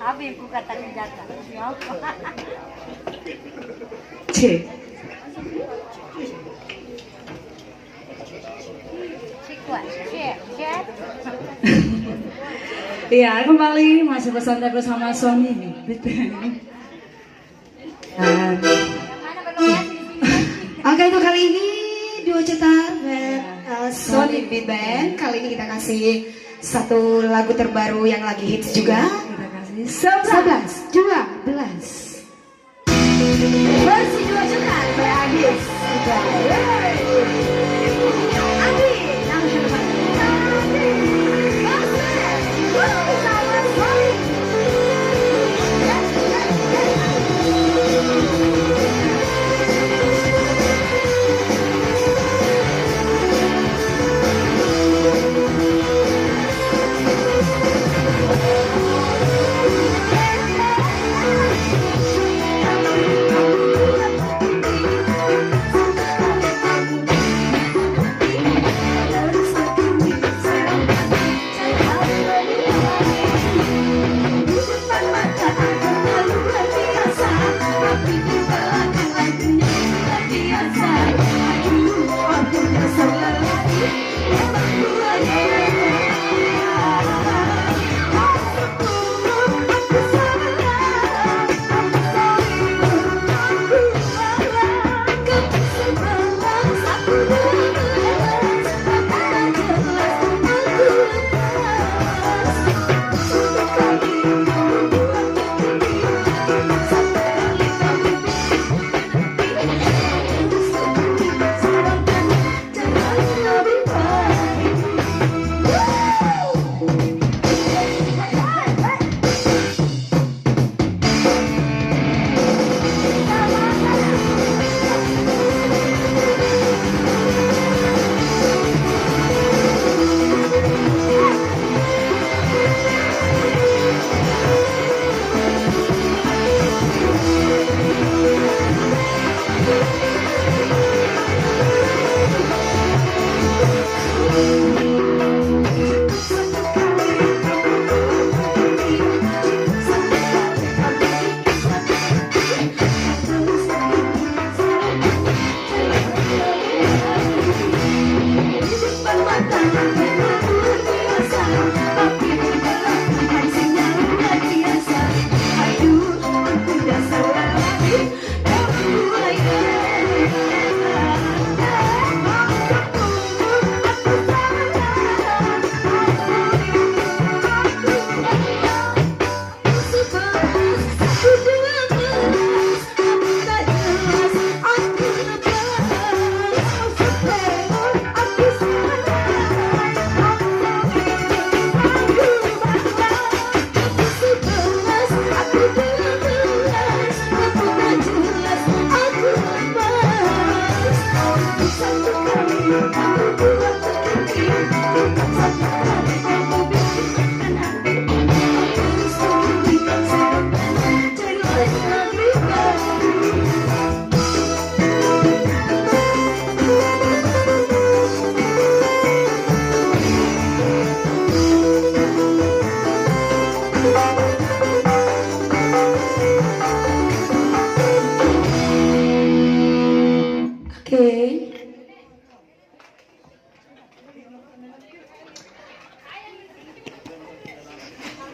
Habis ku kata senjata. Cek. Iya, kembali masih bersantai bersama suami nih. Oke, untuk kali ini duo cetar Sony Beat Band. Kali ini kita kasih satu lagu terbaru yang lagi hits juga. Kita kasih 11 12 versi duo cetar by Agis.